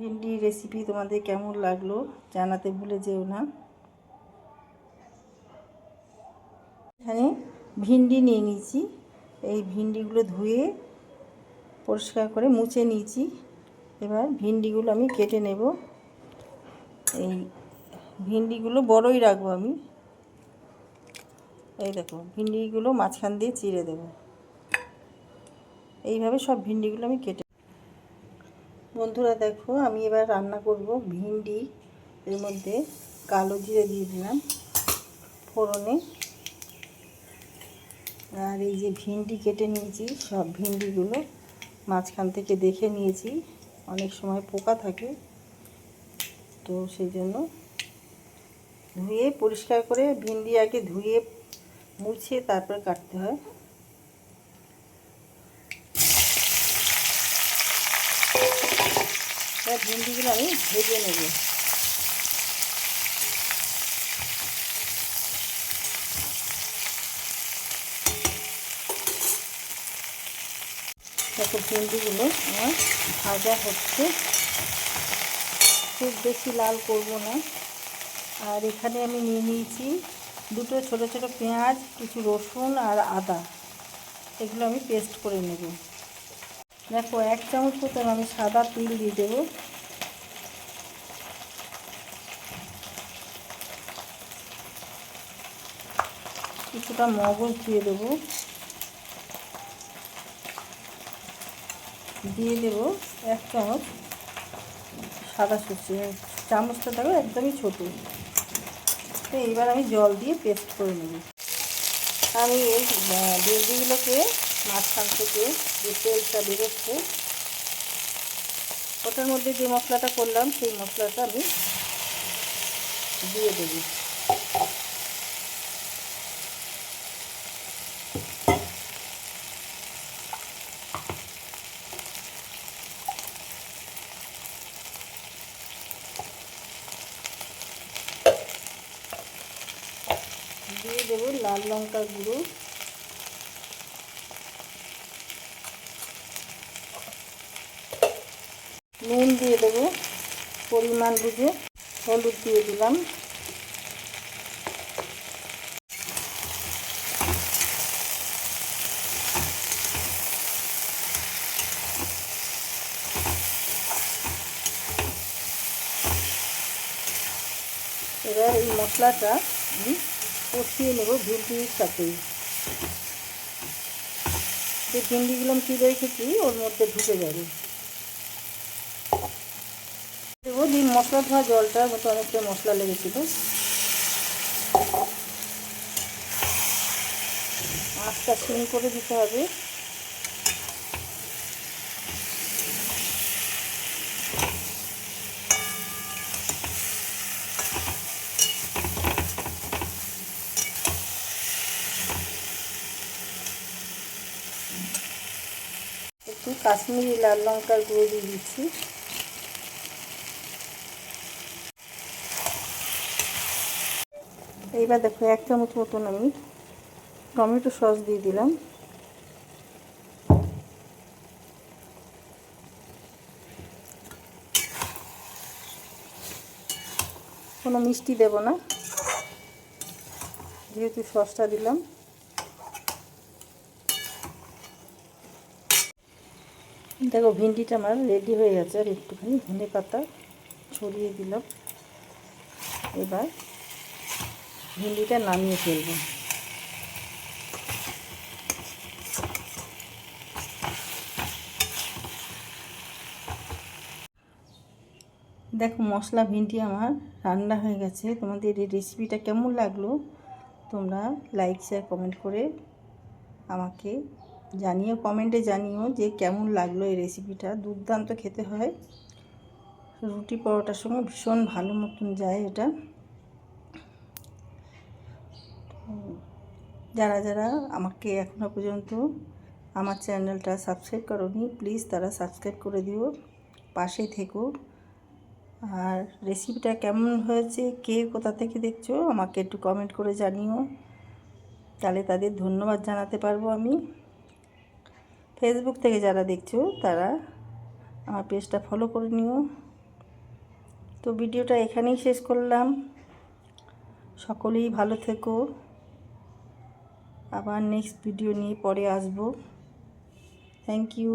ভিন্ডি recipe তোমাদের কেমন লাগলো জানাতে ভুলে যেও না। এখানে ভিন্ডি নিয়ে নিয়েছি, এই ভিন্ডিগুলো ধুয়ে পরিষ্কার করে মুছে নিয়েছি। এবার ভিন্ডিগুলো আমি কেটে নেব। এই ভিন্ডিগুলো বড়ই রাখবো আমি। এই দেখো ভিন্ডিগুলো মাঝখান দিয়ে চিড়ে দেব। এইভাবে সব ভিন্ডিগুলো আমি কেটে। বন্ধুরা দেখো আমি এবার রান্না করব ভিন্ডি। এর মধ্যে কালো জিরে দিয়ে দিলাম ফোড়নে। আর এই যে ভিন্ডি কেটে নিয়েছি, সব ভিন্ডিগুলো মাঝখান থেকে দেখে নিয়েছি, অনেক সময় পোকা থাকে, তো সেই জন্য ধুয়ে পরিষ্কার করে ভিন্ডি আগে ধুয়ে মুছে তারপর কাটতে হয়। ভিন্ডিগুলো আমি ভেজে নেব। দেখো ভিন্ডিগুলো আমার ভাজা হচ্ছে, খুব বেশি লাল করব না। আর এখানে আমি নিয়ে নিয়েছি দুটো ছোট ছোট পেঁয়াজ, কিছু রসুন আর আদা, এগুলো আমি পেস্ট করে নেব। দেখো 1 চামচ মতন আমি সাদা তিল দিয়ে দেবো। কিছুটা মগজ দিয়ে দেবো। দিয়ে দেবো 1 চামচ সাদা সর্ষে, চামচটা দেখো একদমই ছোটো। তো এইবার আমি জল দিয়ে পেস্ট করে নেব। আমি এই ভিন্ডিগুলোকে মাঝখান থেকে যে তেলটা বেরোচ্ছে, ওটার মধ্যে যে মশলাটা করলাম সেই মশলাটা আমি দিয়ে দেবো। দিয়ে দেবো লাল লঙ্কার গুঁড়ো, নুন দিয়ে দেবো পরিমাণ বুঝে, হলুদ দিয়ে দিলাম। এবার এই মশলাটা আমি কষিয়ে নেব ভিন্ডির সাথেই। যে ভিন্ডিগুলো আমি তুলে রেখেছি ওর মধ্যে ঢুকে যাবে। দেবো দিয়ে মশলা ধোয়া জলটার মতো অনেকটা মশলা লেগেছিল। আঁচটা সিম করে দিতে হবে। একটু কাশ্মীরি লাল লঙ্কার গুঁড়ো দিয়ে দিচ্ছি। এইবার দেখো 1 চামচ মতন আমি টমেটো সস দিয়ে দিলাম। কোনো মিষ্টি দেব না, যেহেতু সসটা দিলাম। দেখো ভিন্ডিটা আমার রেডি হয়ে গেছে। আর একটুখানি ধনে পাতা ছড়িয়ে দিলাম। এবার ভিন্ডিটা নামিয়ে ফেলব। দেখো মশলা ভিন্ডি আমার রান্না হয়ে গেছে। তোমাদের এই রেসিপিটা কেমন লাগলো তোমরা লাইক শেয়ার কমেন্ট করে আমাকে জানিও, কমেন্টে জানিও যে কেমন লাগলো এই রেসিপিটা। দুর্দান্ত খেতে হয়, রুটি পরোটার সঙ্গে ভীষণ ভালো মতন যায় এটা। যারা যারা আমাকে এখনও পর্যন্ত আমার চ্যানেলটা সাবস্ক্রাইব করোনি, প্লিজ তারা সাবস্ক্রাইব করে দিও, পাশে থেকো। আর রেসিপিটা কেমন হয়েছে, কে কোথা থেকে দেখছো আমাকে একটু কমেন্ট করে জানিও, তাহলে তাদের ধন্যবাদ জানাতে পারবো আমি। ফেসবুক থেকে যারা দেখছো তারা আমার পেজটা ফলো করে নিও। তো ভিডিওটা এখানেই শেষ করলাম। সকলেই ভালো থেকো। আবার নেক্সট ভিডিও নিয়ে পরে আসবো। Thank you.